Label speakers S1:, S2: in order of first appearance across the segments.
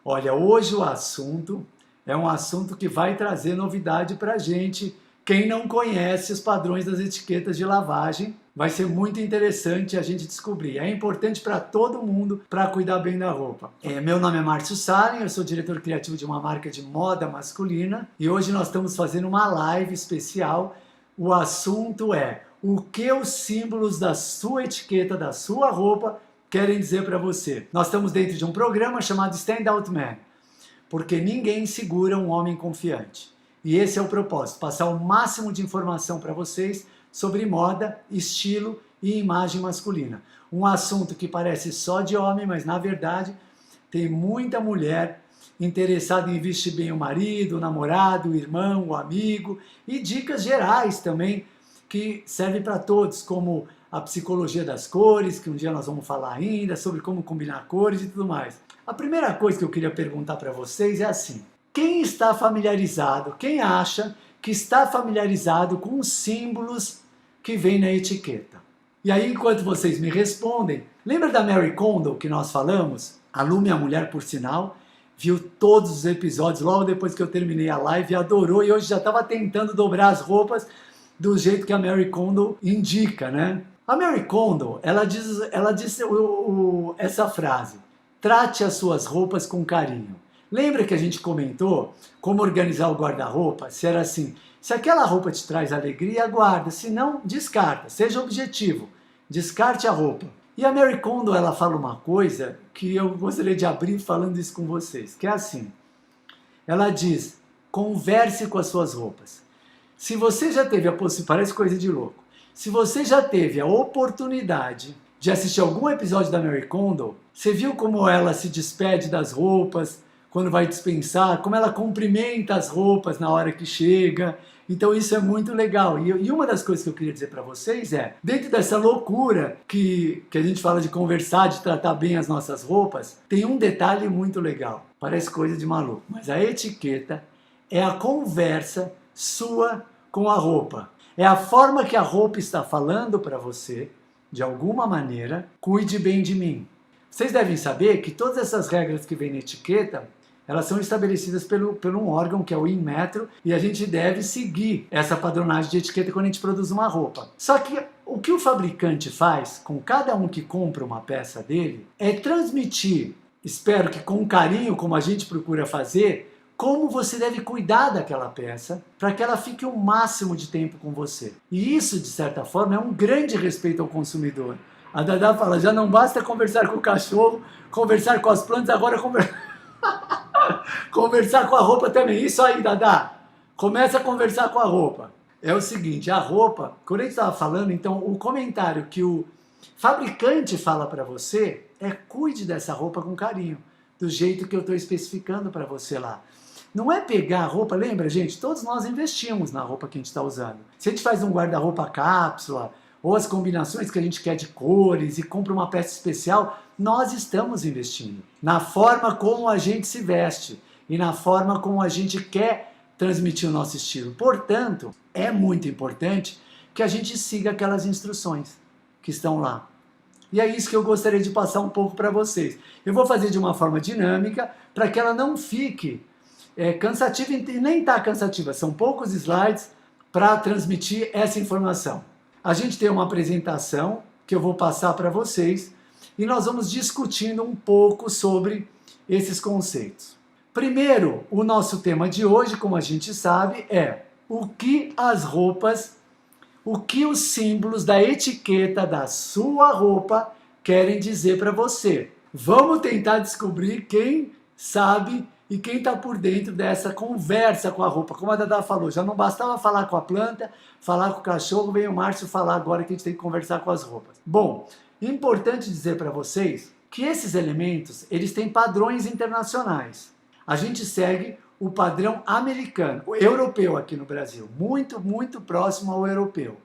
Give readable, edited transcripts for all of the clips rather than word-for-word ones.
S1: Olha, hoje o assunto é um assunto que vai trazer novidade para a gente. Quem não conhece os padrões das etiquetas de lavagem, vai ser muito interessante a gente descobrir. É importante para todo mundo para cuidar bem da roupa. Meu nome é Márcio Salem, eu sou diretor criativo de uma marca de moda masculina e hoje nós estamos fazendo uma live especial. O assunto é o que os símbolos da sua etiqueta, da sua roupa, querem dizer para você. Nós estamos dentro de um programa chamado Stand Out Man, porque ninguém segura um homem confiante. E esse é o propósito, passar o máximo de informação para vocês sobre moda, estilo e imagem masculina. Um assunto que parece só de homem, mas na verdade tem muita mulher interessada em vestir bem o marido, o namorado, o irmão, o amigo, e dicas gerais também que servem para todos, como a psicologia das cores, que um dia nós vamos falar ainda, sobre como combinar cores e tudo mais. A primeira coisa que eu queria perguntar para vocês é assim: quem está familiarizado, quem acha que está familiarizado com os símbolos que vem na etiqueta? E aí, enquanto vocês me respondem, lembra da Marie Kondo que nós falamos? A Lu, minha mulher, por sinal, viu todos os episódios logo depois que eu terminei a live e adorou, e hoje já estava tentando dobrar as roupas do jeito que a Marie Kondo indica, né? A Marie Kondo, ela diz essa frase: trate as suas roupas com carinho. Lembra que a gente comentou como organizar o guarda-roupa? Se era assim, se aquela roupa te traz alegria, guarda, se não, descarta, seja objetivo, descarte a roupa. E a Marie Kondo, ela fala uma coisa que eu gostaria de abrir falando isso com vocês, que é assim: ela diz, converse com as suas roupas. Se você já teve a possibilidade, parece coisa de louco, se você já teve a oportunidade de assistir algum episódio da Marie Kondo, você viu como ela se despede das roupas quando vai dispensar, como ela cumprimenta as roupas na hora que chega. Então isso é muito legal. E uma das coisas que eu queria dizer para vocês é, dentro dessa loucura que a gente fala de conversar, de tratar bem as nossas roupas, tem um detalhe muito legal. Parece coisa de maluco, mas a etiqueta é a conversa sua com a roupa. É a forma que a roupa está falando para você, de alguma maneira: cuide bem de mim. Vocês devem saber que todas essas regras que vêm na etiqueta, elas são estabelecidas por um órgão que é o Inmetro, e a gente deve seguir essa padronagem de etiqueta quando a gente produz uma roupa. Só que o que o fabricante faz com cada um que compra uma peça dele é transmitir, espero que com carinho, como a gente procura fazer, como você deve cuidar daquela peça para que ela fique o máximo de tempo com você. E isso, de certa forma, é um grande respeito ao consumidor. A Dada fala, já não basta conversar com o cachorro, conversar com as plantas, agora conversar com a roupa também. Isso aí, Dada, começa a conversar com a roupa. É o seguinte, a roupa, quando a gente estava falando, então, o comentário que o fabricante fala para você é: cuide dessa roupa com carinho, do jeito que eu estou especificando para você lá. Não é pegar a roupa, lembra, gente? Todos nós investimos na roupa que a gente está usando. Se a gente faz um guarda-roupa cápsula, ou as combinações que a gente quer de cores e compra uma peça especial, nós estamos investindo na forma como a gente se veste e na forma como a gente quer transmitir o nosso estilo. Portanto, é muito importante que a gente siga aquelas instruções que estão lá. E é isso que eu gostaria de passar um pouco para vocês. Eu vou fazer de uma forma dinâmica para que ela não fique cansativa, e nem está cansativa. São poucos slides para transmitir essa informação. A gente tem uma apresentação que eu vou passar para vocês e nós vamos discutindo um pouco sobre esses conceitos. Primeiro, o nosso tema de hoje, como a gente sabe, é o que as roupas, o que os símbolos da etiqueta da sua roupa querem dizer para você. Vamos tentar descobrir quem sabe e quem está por dentro dessa conversa com a roupa. Como a Dada falou, já não bastava falar com a planta, falar com o cachorro, vem o Márcio falar agora que a gente tem que conversar com as roupas. Bom, importante dizer para vocês que esses elementos, eles têm padrões internacionais. A gente segue o padrão americano, o europeu aqui no Brasil, muito, muito próximo ao europeu.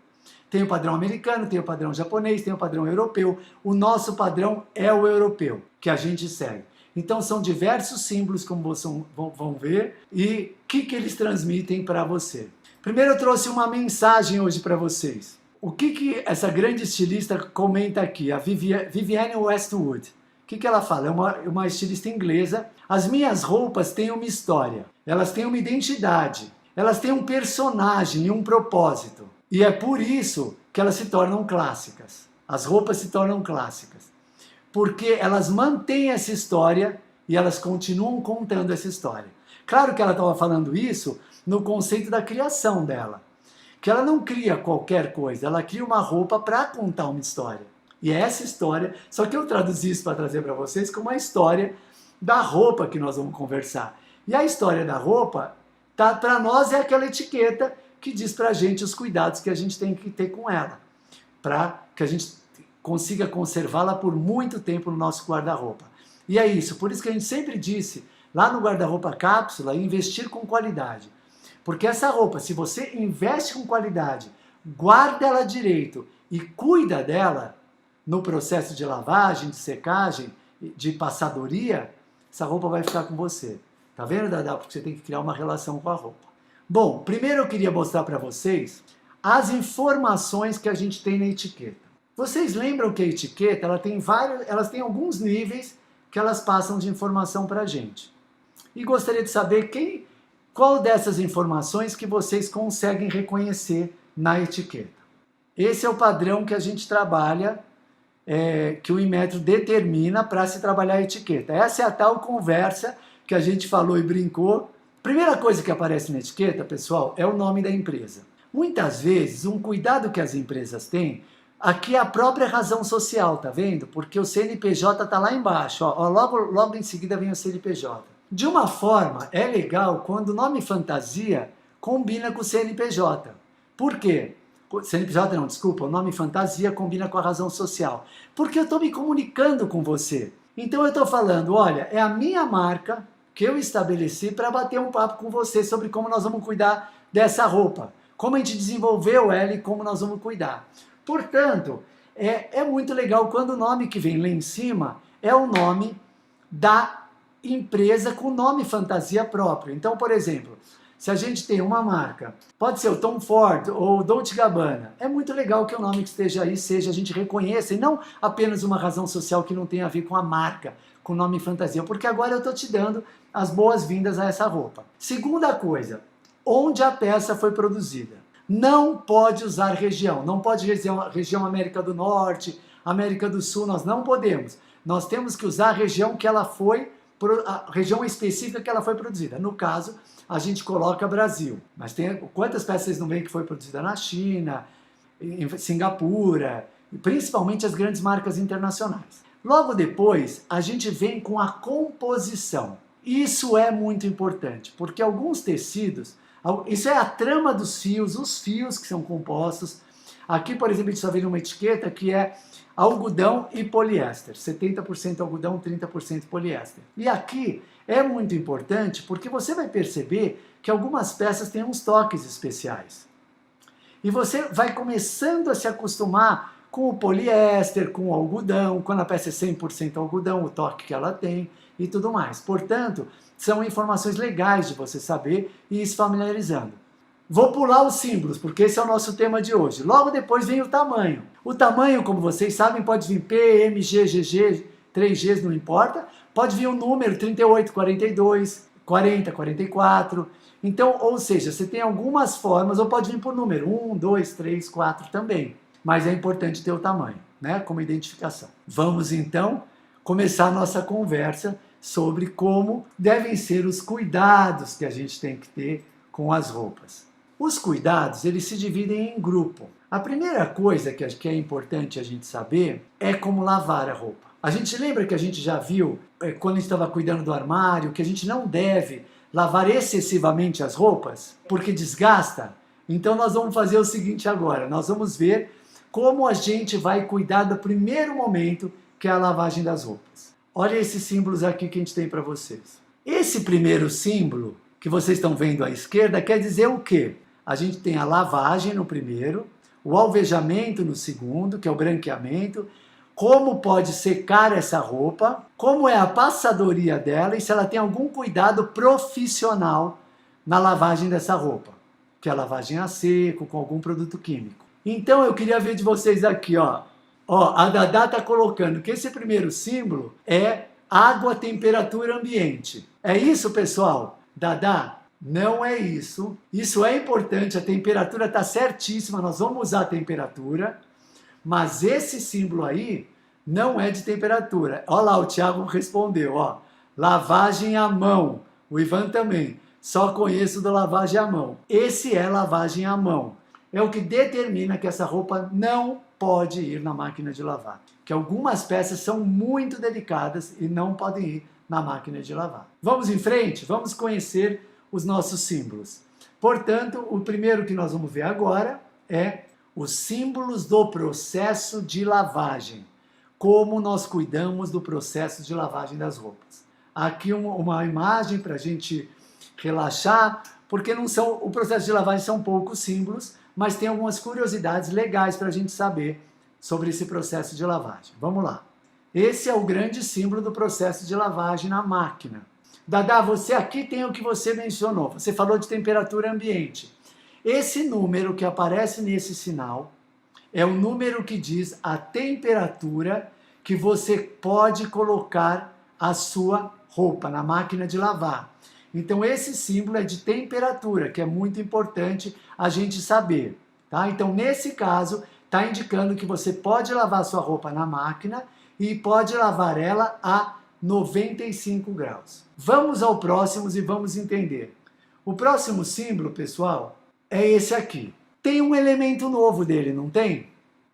S1: Tem o padrão americano, tem o padrão japonês, tem o padrão europeu. O nosso padrão é o europeu, que a gente segue. Então são diversos símbolos, como vocês vão ver, e o que eles transmitem para você. Primeiro eu trouxe uma mensagem hoje para vocês. O que essa grande estilista comenta aqui, a Vivienne Westwood, que ela fala? É uma estilista inglesa. As minhas roupas têm uma história, elas têm uma identidade, elas têm um personagem e um propósito. E é por isso que elas se tornam clássicas. As roupas se tornam clássicas. Porque elas mantêm essa história e elas continuam contando essa história. Claro que ela estava falando isso no conceito da criação dela. Que ela não cria qualquer coisa, ela cria uma roupa para contar uma história. E é essa história, só que eu traduzi isso para trazer para vocês como a história da roupa que nós vamos conversar. E a história da roupa, tá, para nós é aquela etiqueta que diz para a gente os cuidados que a gente tem que ter com ela, para que a gente consiga conservá-la por muito tempo no nosso guarda-roupa. E é isso, por isso que a gente sempre disse, lá no guarda-roupa cápsula, investir com qualidade. Porque essa roupa, se você investe com qualidade, guarda ela direito e cuida dela no processo de lavagem, de secagem, de passadoria, essa roupa vai ficar com você. Tá vendo, Dadá? Porque você tem que criar uma relação com a roupa. Bom, primeiro eu queria mostrar para vocês as informações que a gente tem na etiqueta. Vocês lembram que a etiqueta elas têm alguns níveis que elas passam de informação para a gente. E gostaria de saber qual dessas informações que vocês conseguem reconhecer na etiqueta. Esse é o padrão que a gente trabalha, que o Inmetro determina para se trabalhar a etiqueta. Essa é a tal conversa que a gente falou e brincou. Primeira coisa que aparece na etiqueta, pessoal, é o nome da empresa. Muitas vezes, um cuidado que as empresas têm, aqui é a própria razão social, tá vendo? Porque o CNPJ está lá embaixo, ó, logo em seguida vem o CNPJ. De uma forma, é legal quando o nome fantasia combina com o CNPJ. Por quê? CNPJ não, desculpa, o nome fantasia combina com a razão social. Porque eu estou me comunicando com você. Então eu estou falando, olha, é a minha marca que eu estabeleci para bater um papo com você sobre como nós vamos cuidar dessa roupa. Como a gente desenvolveu ela e como nós vamos cuidar. Portanto, é muito legal quando o nome que vem lá em cima é o nome da empresa com nome fantasia próprio. Então, por exemplo, se a gente tem uma marca, pode ser o Tom Ford ou o Dolce & Gabbana, é muito legal que o nome que esteja aí seja, a gente reconheça, e não apenas uma razão social que não tem a ver com a marca, com o nome fantasia, porque agora eu estou te dando as boas-vindas a essa roupa. Segunda coisa, onde a peça foi produzida. Não pode usar região, não pode região América do Norte, América do Sul, nós não podemos. Nós temos que usar a região que ela foi, a região específica que ela foi produzida. No caso, a gente coloca Brasil. Mas quantas peças vocês não veem que foi produzida na China, em Singapura, principalmente as grandes marcas internacionais. Logo depois, a gente vem com a composição. Isso é muito importante, porque alguns tecidos, isso é a trama dos fios, os fios que são compostos. Aqui, por exemplo, a gente só vê uma etiqueta que é algodão e poliéster. 70% algodão, 30% poliéster. E aqui é muito importante porque você vai perceber que algumas peças têm uns toques especiais. E você vai começando a se acostumar com o poliéster, com o algodão, quando a peça é 100% algodão, o toque que ela tem e tudo mais. Portanto, são informações legais de você saber e ir se familiarizando. Vou pular os símbolos, porque esse é o nosso tema de hoje. Logo depois vem o tamanho. O tamanho, como vocês sabem, pode vir P, M, G, GG, 3Gs, não importa. Pode vir um número, 38, 42, 40, 44. Então, ou seja, você tem algumas formas, ou pode vir por número, 1, 2, 3, 4 também. Mas é importante ter o tamanho, né, como identificação. Vamos então começar a nossa conversa sobre como devem ser os cuidados que a gente tem que ter com as roupas. Os cuidados, eles se dividem em grupo. A primeira coisa que é importante a gente saber é como lavar a roupa. A gente lembra que a gente já viu, quando a gente estava cuidando do armário, que a gente não deve lavar excessivamente as roupas, porque desgasta? Então nós vamos fazer o seguinte agora, nós vamos ver como a gente vai cuidar do primeiro momento, que é a lavagem das roupas. Olha esses símbolos aqui que a gente tem para vocês. Esse primeiro símbolo, que vocês estão vendo à esquerda, quer dizer o quê? A gente tem a lavagem no primeiro, o alvejamento no segundo, que é o branqueamento, como pode secar essa roupa, como é a passadoria dela e se ela tem algum cuidado profissional na lavagem dessa roupa, que é a lavagem a seco, com algum produto químico. Então eu queria ver de vocês aqui, ó Ó, a Dadá está colocando que esse primeiro símbolo é água, temperatura, ambiente. É isso, pessoal? Dadá? Não é isso. Isso é importante, a temperatura está certíssima, nós vamos usar a temperatura, mas esse símbolo aí não é de temperatura. Olha lá, o Thiago respondeu, ó. Lavagem à mão. O Ivan também. Só conheço da lavagem à mão. Esse é lavagem à mão. É o que determina que essa roupa não pode ir na máquina de lavar. Que algumas peças são muito delicadas e não podem ir na máquina de lavar. Vamos em frente? Vamos conhecer os nossos símbolos. Portanto, o primeiro que nós vamos ver agora é os símbolos do processo de lavagem. Como nós cuidamos do processo de lavagem das roupas. Aqui uma imagem para a gente relaxar, porque não são, o processo de lavagem são poucos símbolos, mas tem algumas curiosidades legais para a gente saber sobre esse processo de lavagem. Vamos lá. Esse é o grande símbolo do processo de lavagem na máquina. Dadá, você aqui tem o que você mencionou. Você falou de temperatura ambiente. Esse número que aparece nesse sinal é o número que diz a temperatura que você pode colocar a sua roupa na máquina de lavar. Então esse símbolo é de temperatura, que é muito importante a gente saber. Tá? Então nesse caso, está indicando que você pode lavar sua roupa na máquina e pode lavar ela a 95 graus. Vamos ao próximo e vamos entender. O próximo símbolo, pessoal, é esse aqui. Tem um elemento novo dele, não tem?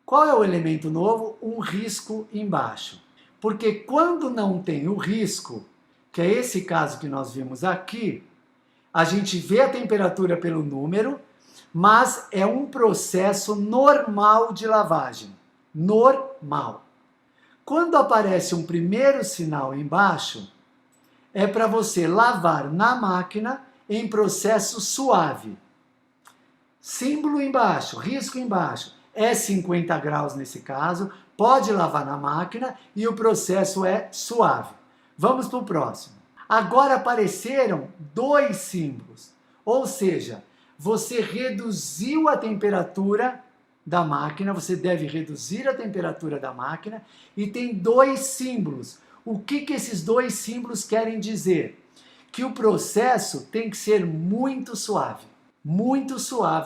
S1: Qual é o elemento novo? Um risco embaixo. Porque quando não tem o risco, que é esse caso que nós vimos aqui, a gente vê a temperatura pelo número, mas é um processo normal de lavagem. Normal. Quando aparece um primeiro sinal embaixo, é para você lavar na máquina em processo suave. Símbolo embaixo, risco embaixo, é 50 graus nesse caso, pode lavar na máquina e o processo é suave. Vamos para o próximo. Agora apareceram dois símbolos, ou seja, você reduziu a temperatura da máquina, você deve reduzir a temperatura da máquina e tem dois símbolos. O que esses dois símbolos querem dizer? Que o processo tem que ser muito suave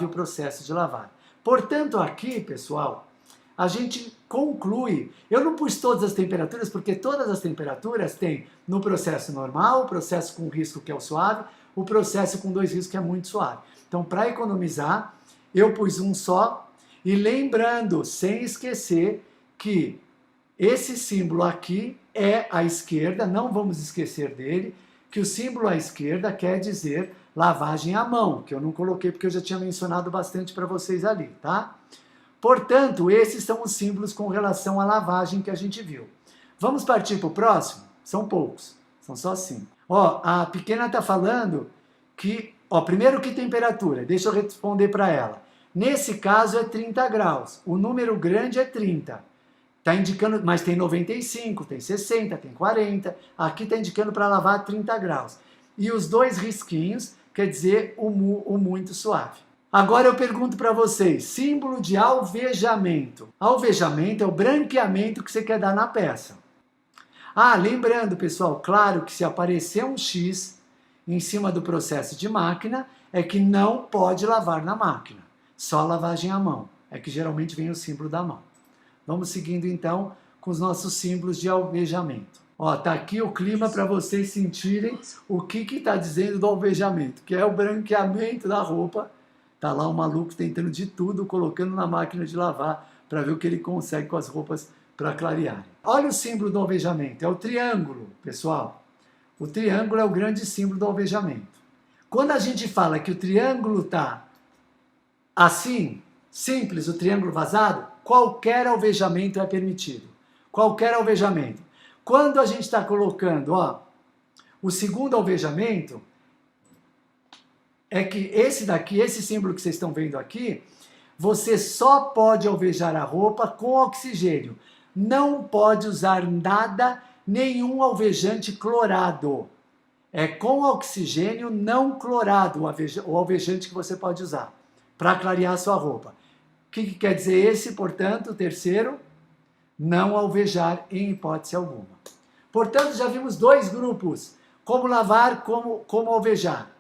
S1: o processo de lavar. Portanto, aqui, pessoal, a gente conclui, eu não pus todas as temperaturas, porque todas as temperaturas tem no processo normal, o processo com risco que é o suave, o processo com dois riscos que é muito suave. Então, para economizar, eu pus um só, e lembrando, sem esquecer, que esse símbolo aqui é à esquerda, não vamos esquecer dele, que o símbolo à esquerda quer dizer lavagem à mão, que eu não coloquei porque eu já tinha mencionado bastante para vocês ali, tá? Portanto, esses são os símbolos com relação à lavagem que a gente viu. Vamos partir para o próximo? São poucos, são só 5. Ó, a pequena está falando que, ó, primeiro que temperatura, deixa eu responder para ela. Nesse caso é 30 graus, o número grande é 30. Está indicando, mas tem 95, tem 60, tem 40, aqui está indicando para lavar a 30 graus. E os dois risquinhos quer dizer o muito suave. Agora eu pergunto para vocês, símbolo de alvejamento. Alvejamento é o branqueamento que você quer dar na peça. Ah, lembrando, pessoal, claro que se aparecer um X em cima do processo de máquina, é que não pode lavar na máquina. Só lavagem à mão. É que geralmente vem o símbolo da mão. Vamos seguindo então com os nossos símbolos de alvejamento. Ó, tá aqui o clima para vocês sentirem o que está dizendo do alvejamento, que é o branqueamento da roupa. Tá lá o maluco tentando de tudo, colocando na máquina de lavar para ver o que ele consegue com as roupas para clarear. Olha o símbolo do alvejamento, é o triângulo, pessoal. O triângulo é o grande símbolo do alvejamento. Quando a gente fala que o triângulo está assim, simples, o triângulo vazado, qualquer alvejamento é permitido. Qualquer alvejamento. Quando a gente está colocando, ó, o segundo alvejamento, é que esse daqui, esse símbolo que vocês estão vendo aqui, você só pode alvejar a roupa com oxigênio. Não pode usar nada, nenhum alvejante clorado. É com oxigênio não clorado o alvejante que você pode usar para clarear a sua roupa. O que quer dizer esse, portanto, o terceiro? não alvejar em hipótese alguma. Portanto, já vimos dois grupos, como lavar, como alvejar.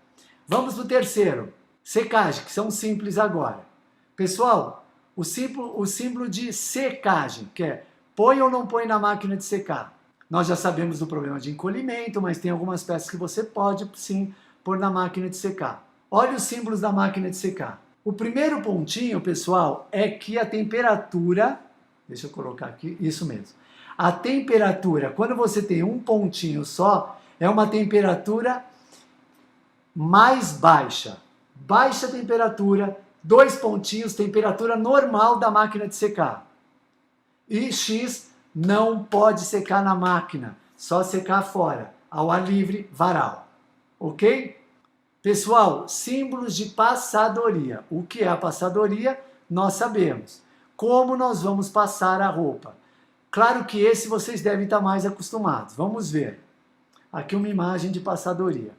S1: Vamos para o terceiro, secagem, que são simples agora. Pessoal, o símbolo de secagem, que é põe ou não põe na máquina de secar. Nós já sabemos do problema de encolhimento, mas tem algumas peças que você pode sim pôr na máquina de secar. Olha os símbolos da máquina de secar. O primeiro pontinho, pessoal, é que a temperatura, deixa eu colocar aqui, isso mesmo. A temperatura, quando você tem um pontinho só, é uma temperatura mais baixa. Baixa temperatura, 2 pontinhos, temperatura normal da máquina de secar. E X não pode secar na máquina, só secar fora, ao ar livre, varal. Ok? Pessoal, símbolos de passadoria. O que é a passadoria? Nós sabemos. Como nós vamos passar a roupa? Claro que esse vocês devem estar mais acostumados. Vamos ver. Aqui uma imagem de passadoria.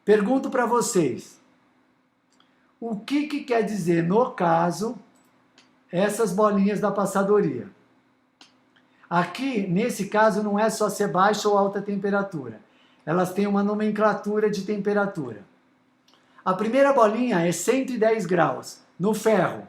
S1: Pergunto para vocês. O que quer dizer, no caso, essas bolinhas da passadoria? Aqui, nesse caso, não é só ser baixa ou alta temperatura. Elas têm uma nomenclatura de temperatura. A primeira bolinha é 110 graus, no ferro.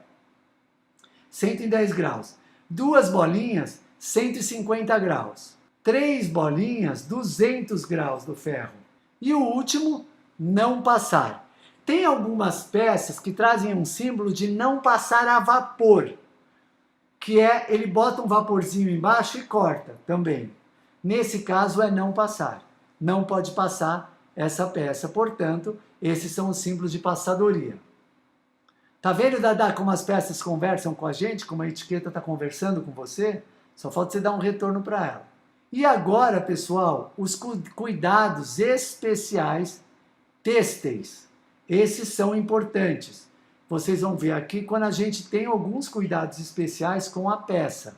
S1: 110 graus. 2 bolinhas, 150 graus. 3 bolinhas, 200 graus do ferro. E o último, não passar. Tem algumas peças que trazem um símbolo de não passar a vapor, que é, ele bota um vaporzinho embaixo e corta também. Nesse caso é não passar. Não pode passar essa peça, portanto, esses são os símbolos de passadoria. Tá vendo, Dadá, como as peças conversam com a gente, como a etiqueta está conversando com você? Só falta você dar um retorno para ela. E agora, pessoal, os cuidados especiais têxteis. Esses são importantes. Vocês vão ver aqui quando a gente tem alguns cuidados especiais com a peça.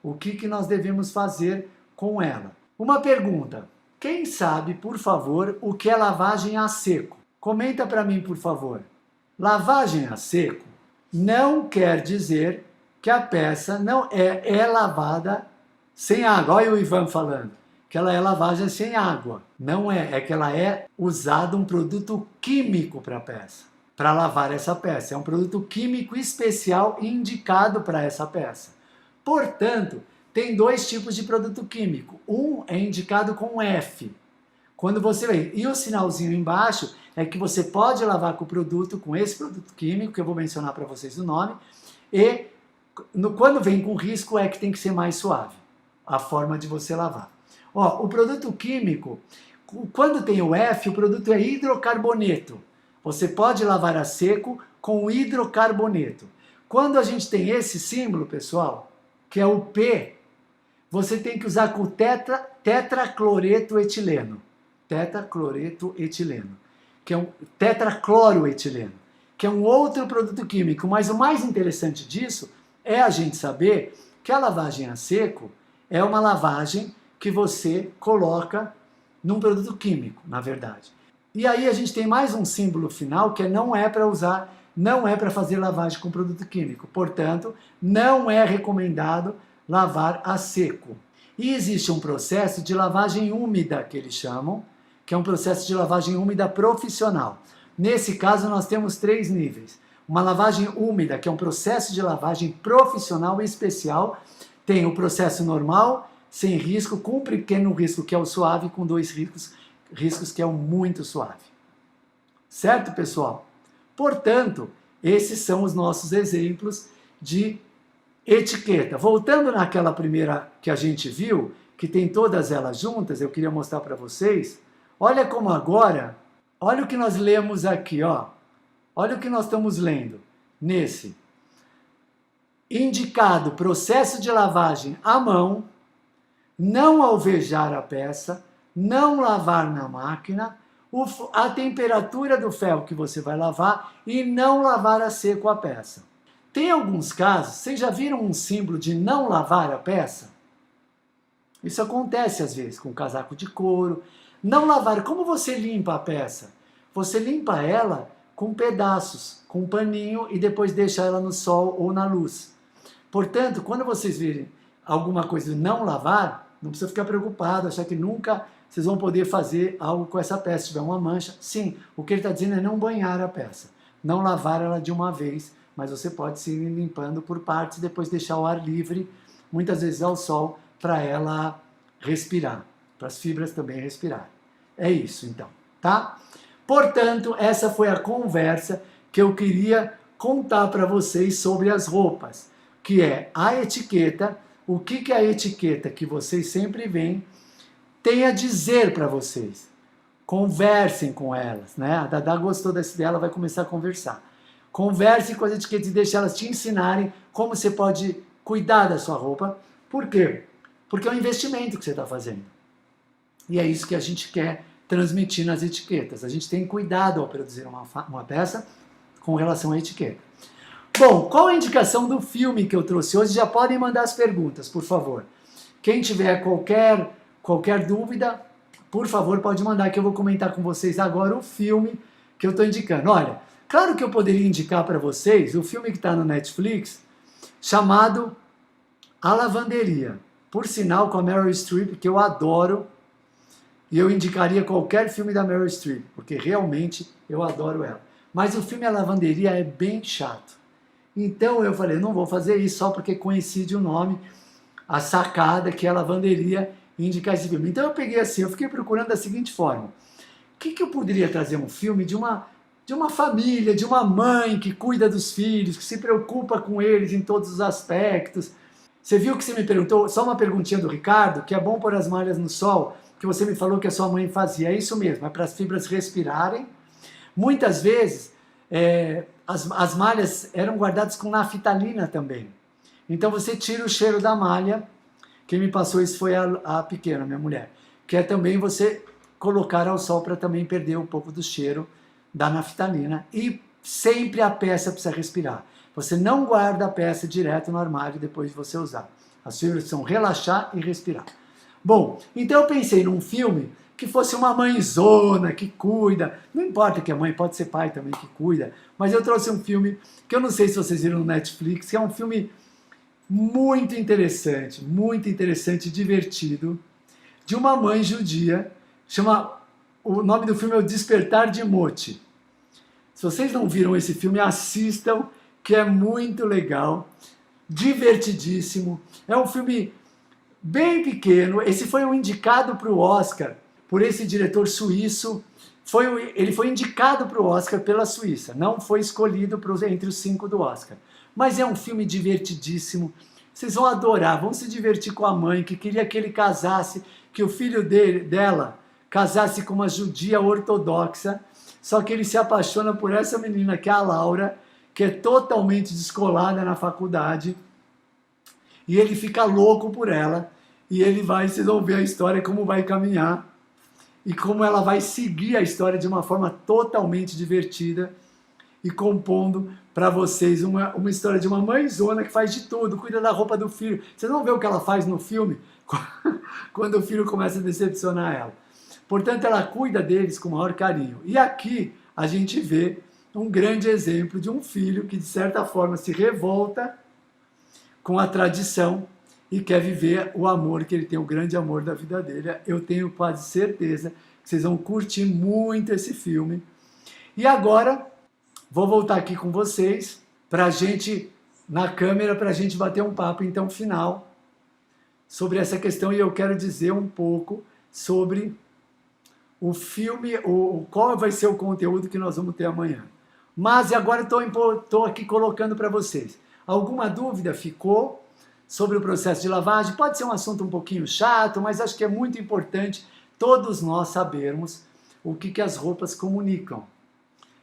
S1: O que nós devemos fazer com ela? Uma pergunta. Quem sabe, por favor, o que é lavagem a seco? Comenta para mim, por favor. Lavagem a seco não quer dizer que a peça não é lavada sem água. Olha o Ivan falando que ela é lavagem sem água. Não é, é que ela é usado um produto químico para a peça, para lavar essa peça. É um produto químico especial indicado para essa peça. Portanto, tem 2 tipos de produto químico. Um é indicado com F. Quando você vê, e o sinalzinho embaixo é que você pode lavar com o produto, com esse produto químico, que eu vou mencionar para vocês o nome, e quando vem com risco é que tem que ser mais suave a forma de você lavar. Ó, o produto químico, quando tem o F, o produto é hidrocarboneto. Você pode lavar a seco com hidrocarboneto. Quando a gente tem esse símbolo, pessoal, que é o P, você tem que usar com tetracloreto etileno. Tetracloreto etileno, que é um tetracloroetileno, que é um outro produto químico. Mas o mais interessante disso é a gente saber que a lavagem a seco é uma lavagem que você coloca num produto químico, na verdade. E aí a gente tem mais um símbolo final que não é para usar, não é para fazer lavagem com produto químico. Portanto, não é recomendado lavar a seco. E existe um processo de lavagem úmida, que eles chamam, que é um processo de lavagem úmida profissional. Nesse caso, nós temos 3 níveis. Uma lavagem úmida, que é um processo de lavagem profissional especial, tem o processo normal, sem risco, com um pequeno risco, que é o suave, com 2 riscos, que é o muito suave. Certo, pessoal? Portanto, esses são os nossos exemplos de etiqueta. Voltando naquela primeira que a gente viu, que tem todas elas juntas, eu queria mostrar para vocês. Olha como agora, olha o que nós lemos aqui, ó. Olha o que nós estamos lendo nesse. Indicado processo de lavagem à mão, não alvejar a peça, não lavar na máquina, a temperatura do ferro que você vai lavar e não lavar a seco a peça. Tem alguns casos, vocês já viram um símbolo de não lavar a peça? Isso acontece às vezes com casaco de couro. Não lavar, como você limpa a peça? Você limpa ela com pedaços, com um paninho e depois deixa ela no sol ou na luz. Portanto, quando vocês virem alguma coisa e não lavar, não precisa ficar preocupado, achar que nunca vocês vão poder fazer algo com essa peça. Se tiver uma mancha, sim, o que ele está dizendo é não banhar a peça, não lavar ela de uma vez, mas você pode se ir limpando por partes e depois deixar o ar livre, muitas vezes ao sol, para ela respirar, para as fibras também respirar. É isso então, tá? Portanto, essa foi a conversa que eu queria contar para vocês sobre as roupas, que é a etiqueta, o que a etiqueta que vocês sempre veem tem a dizer para vocês. Conversem com elas, né? A Dada gostou dessa ideia, ela vai começar a conversar. Converse com as etiquetas e deixe elas te ensinarem como você pode cuidar da sua roupa. Por quê? Porque é um investimento que você está fazendo. E é isso que a gente quer transmitir nas etiquetas. A gente tem cuidado ao produzir uma peça com relação à etiqueta. Bom, qual a indicação do filme que eu trouxe hoje? Já podem mandar as perguntas, por favor. Quem tiver qualquer dúvida, por favor, pode mandar que eu vou comentar com vocês agora o filme que eu estou indicando. Olha, claro que eu poderia indicar para vocês o filme que está no Netflix, chamado A Lavanderia. Por sinal, com a Meryl Streep, que eu adoro, e eu indicaria qualquer filme da Meryl Streep, porque realmente eu adoro ela. Mas o filme A Lavanderia é bem chato. Então eu falei, não vou fazer isso só porque coincide o nome, a sacada que é a lavanderia indicar esse filme. Então eu peguei assim, eu fiquei procurando da seguinte forma. O que eu poderia trazer um filme de uma família, de uma mãe que cuida dos filhos, que se preocupa com eles em todos os aspectos. Você viu que você me perguntou, só uma perguntinha do Ricardo, que é bom pôr as malhas no sol, que você me falou que a sua mãe fazia. É isso mesmo, é para as fibras respirarem. Muitas vezes, as malhas eram guardadas com naftalina também. Então você tira o cheiro da malha. Quem me passou isso foi a pequena, minha mulher. Que é também você colocar ao sol para também perder um pouco do cheiro da naftalina. E sempre a peça precisa respirar. Você não guarda a peça direto no armário depois de você usar. As fibras precisam relaxar e respirar. Bom, então eu pensei num filme que fosse uma mãezona que cuida. Não importa que a mãe, pode ser pai também que cuida. Mas eu trouxe um filme que eu não sei se vocês viram no Netflix, que é um filme muito interessante e divertido, de uma mãe judia. O nome do filme é O Despertar de Moti. Se vocês não viram esse filme, assistam, que é muito legal, divertidíssimo. É um filme bem pequeno. Esse foi um indicado para o Oscar por esse diretor suíço. Ele foi indicado para o Oscar pela Suíça, não foi escolhido entre os 5 do Oscar. Mas é um filme divertidíssimo. Vocês vão adorar, vão se divertir com a mãe que queria que ele casasse, que o filho dela casasse com uma judia ortodoxa, só que ele se apaixona por essa menina que é a Laura, que é totalmente descolada na faculdade, e ele fica louco por ela, e vocês vão ver a história, como vai caminhar, e como ela vai seguir a história de uma forma totalmente divertida, e compondo para vocês uma história de uma mãezona que faz de tudo, cuida da roupa do filho. Vocês vão ver o que ela faz no filme, quando o filho começa a decepcionar ela. Portanto, ela cuida deles com o maior carinho. E aqui a gente vê um grande exemplo de um filho que, de certa forma, se revolta com a tradição e quer viver o amor que ele tem, o grande amor da vida dele. Eu tenho quase certeza que vocês vão curtir muito esse filme. E agora, vou voltar aqui com vocês, na câmera, para a gente bater um papo, então, final, sobre essa questão. E eu quero dizer um pouco sobre o filme, qual vai ser o conteúdo que nós vamos ter amanhã. Mas agora estou aqui colocando para vocês. Alguma dúvida ficou sobre o processo de lavagem? Pode ser um assunto um pouquinho chato, mas acho que é muito importante todos nós sabermos o que as roupas comunicam.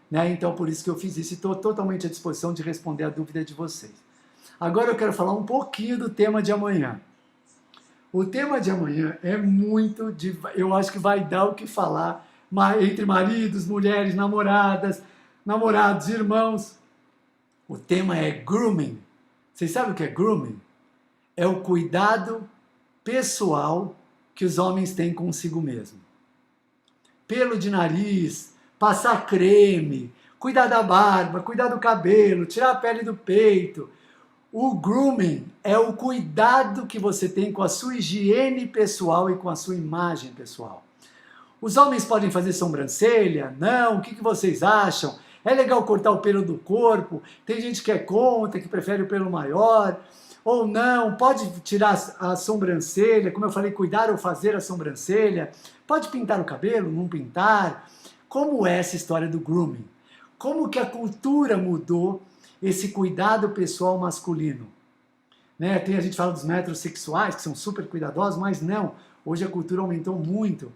S1: Né? Então, por isso que eu fiz isso e estou totalmente à disposição de responder a dúvida de vocês. Agora eu quero falar um pouquinho do tema de amanhã. O tema de amanhã é eu acho que vai dar o que falar entre maridos, mulheres, namorados, irmãos. O tema é grooming. Vocês sabem o que é grooming? É o cuidado pessoal que os homens têm consigo mesmo. Pelo de nariz, passar creme, cuidar da barba, cuidar do cabelo, tirar a pele do peito. O grooming é o cuidado que você tem com a sua higiene pessoal e com a sua imagem pessoal. Os homens podem fazer sobrancelha? Não? O que vocês acham? É legal cortar o pelo do corpo? Tem gente que é contra, que prefere o pelo maior. Ou não? Pode tirar a sobrancelha? Como eu falei, cuidar ou fazer a sobrancelha? Pode pintar o cabelo? Não pintar? Como é essa história do grooming? Como que a cultura mudou esse cuidado pessoal masculino? Né? A gente fala dos metrosexuais, que são super cuidadosos, mas não. Hoje a cultura aumentou muito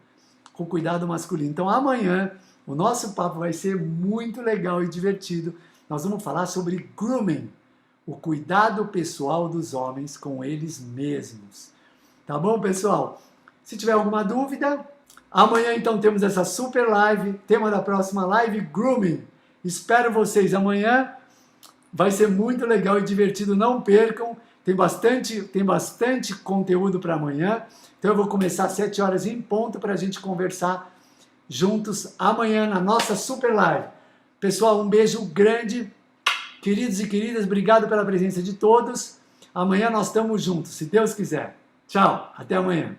S1: com o cuidado masculino. Então amanhã o nosso papo vai ser muito legal e divertido. Nós vamos falar sobre grooming, o cuidado pessoal dos homens com eles mesmos. Tá bom, pessoal? Se tiver alguma dúvida, amanhã então temos essa super live, tema da próxima live, grooming. Espero vocês amanhã, vai ser muito legal e divertido, não percam, tem bastante conteúdo para amanhã, então eu vou começar às 7 horas em ponto para a gente conversar juntos amanhã na nossa super live. Pessoal, um beijo grande, queridos e queridas, obrigado pela presença de todos, amanhã nós estamos juntos, se Deus quiser. Tchau, até amanhã.